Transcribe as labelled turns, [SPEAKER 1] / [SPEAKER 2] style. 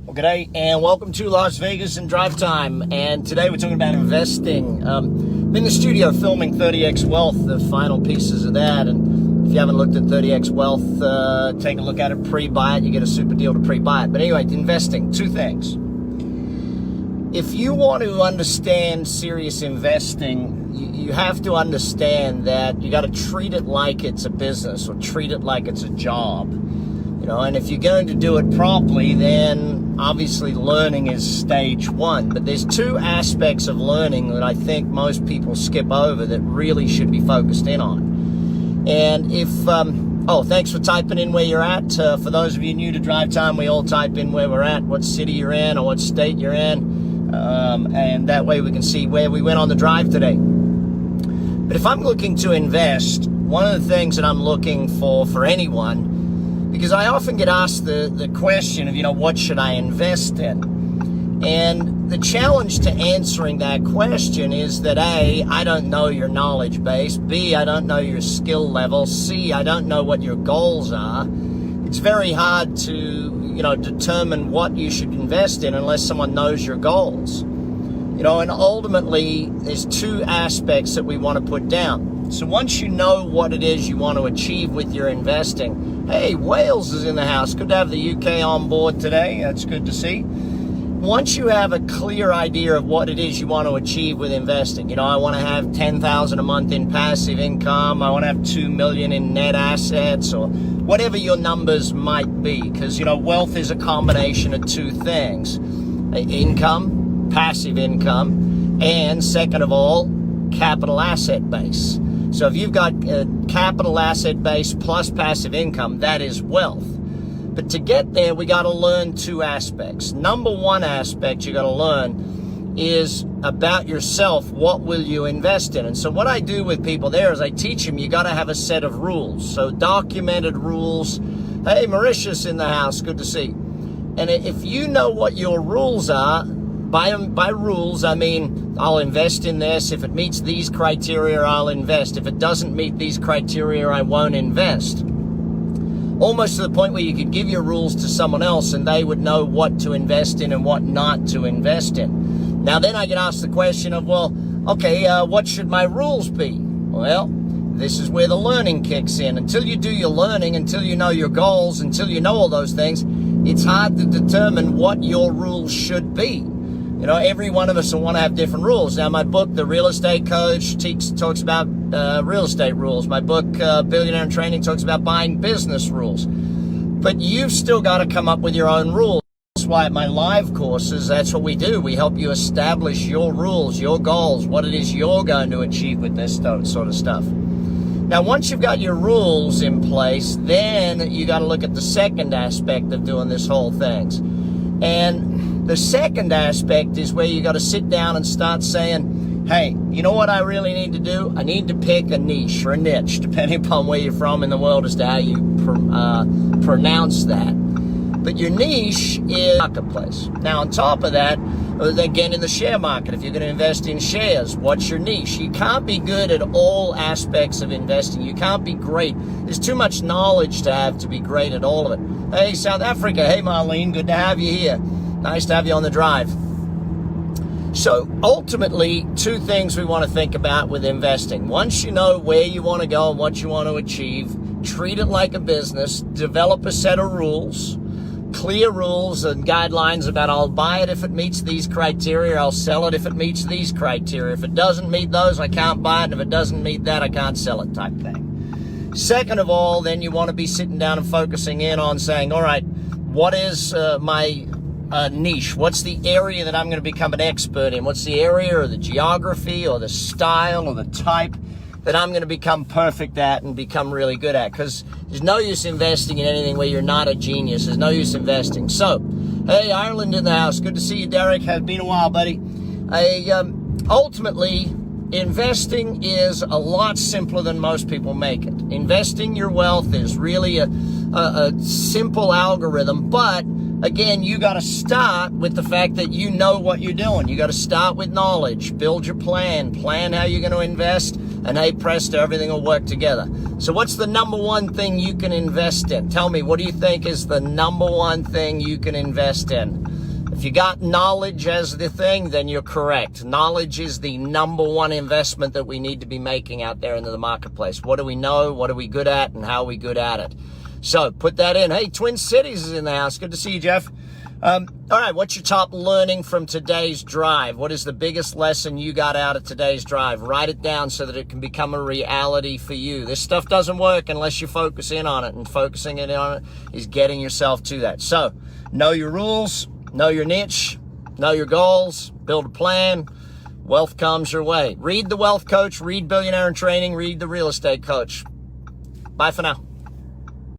[SPEAKER 1] Well, g'day and welcome to Las Vegas and Drive Time. And today we're talking about investing. I'm in the studio filming 30x Wealth, the final pieces of that. And if you haven't looked at 30x Wealth, take a look at it, pre-buy it. You get a super deal to pre-buy it. But anyway, investing, two things. If you want to understand serious investing, you have to understand that you got to treat it like it's a business or treat it like it's a job. And if you're going to do it properly, then obviously learning is stage one. But there's two aspects of learning that I think most people skip over that really should be focused in on. And if, thanks for typing in where you're at. For those of you new to Drive Time, we all type in where we're at, what city you're in or what state you're in. And that way we can see where we went on the drive today. But if I'm looking to invest, one of the things that I'm looking for anyone, because I often get asked the question of, what should I invest in? And the challenge to answering that question is that A, I don't know your knowledge base. B, I don't know your skill level. C, I don't know what your goals are. It's very hard to, determine what you should invest in unless someone knows your goals. And ultimately, there's two aspects that we want to put down. So once you know what it is you want to achieve with your investing, hey, Wales is in the house. Good to have the UK on board today. That's good to see. Once you have a clear idea of what it is you want to achieve with investing, I want to have $10,000 a month in passive income. I want to have $2 million in net assets or whatever your numbers might be. Because, wealth is a combination of two things. Income, passive income, and second of all, capital asset base. So if you've got a capital asset base plus passive income, that is wealth. But to get there, we got to learn two aspects. Number one aspect you got to learn is about yourself. What will you invest in? And so what I do with people there is I teach them you got to have a set of rules. So documented rules. Hey, Mauritius in the house. Good to see. And if you know what your rules are, by rules, I mean, I'll invest in this. If it meets these criteria, I'll invest. If it doesn't meet these criteria, I won't invest. Almost to the point where you could give your rules to someone else and they would know what to invest in and what not to invest in. Now, then I get asked the question of, what should my rules be? Well, this is where the learning kicks in. Until you do your learning, until you know your goals, until you know all those things, it's hard to determine what your rules should be. Every one of us will want to have different rules. Now, my book, The Real Estate Coach, talks about real estate rules. My book, Billionaire in Training, talks about buying business rules. But you've still got to come up with your own rules. That's why at my live courses, that's what we do. We help you establish your rules, your goals, what it is you're going to achieve with this sort of stuff. Now, once you've got your rules in place, then you got to look at the second aspect of doing this whole thing. And the second aspect is where you got to sit down and start saying, hey, you know what I really need to do? I need to pick a niche or a niche, depending upon where you're from in the world as to how you pronounce that. But your niche is marketplace. Now, on top of that, again, in the share market, if you're going to invest in shares, what's your niche? You can't be good at all aspects of investing. You can't be great. There's too much knowledge to have to be great at all of it. Hey, South Africa. Hey, Marlene. Good to have you here. Nice to have you on the drive. So ultimately, two things we want to think about with investing. Once you know where you want to go and what you want to achieve, treat it like a business, develop a set of rules, clear rules and guidelines about I'll buy it if it meets these criteria, I'll sell it if it meets these criteria. If it doesn't meet those, I can't buy it, and if it doesn't meet that, I can't sell it type thing. Second of all, then you want to be sitting down and focusing in on saying, all right, what is my niche? What's the area that I'm going to become an expert in? What's the area or the geography or the style or the type that I'm going to become perfect at and become really good at? Because there's no use investing in anything where you're not a genius. There's no use investing. So, hey, Ireland in the house. Good to see you, Derek. Has been a while, buddy. Ultimately, investing is a lot simpler than most people make it. Investing your wealth is really a simple algorithm, but again, you got to start with the fact that you know what you're doing. You got to start with knowledge, build your plan how you're going to invest, and hey, presto, everything will work together. So what's the number one thing you can invest in? Tell me, what do you think is the number one thing you can invest in? If you got knowledge as the thing, then you're correct. Knowledge is the number one investment that we need to be making out there into the marketplace. What do we know? What are we good at? And how are we good at it? So put that in. Hey, Twin Cities is in the house. Good to see you, Jeff. All right, what's your top learning from today's drive? What is the biggest lesson you got out of today's drive? Write it down so that it can become a reality for you. This stuff doesn't work unless you focus in on it, and focusing in on it is getting yourself to that. So know your rules, know your niche, know your goals, build a plan. Wealth comes your way. Read The Wealth Coach, read Billionaire in Training, read The Real Estate Coach. Bye for now.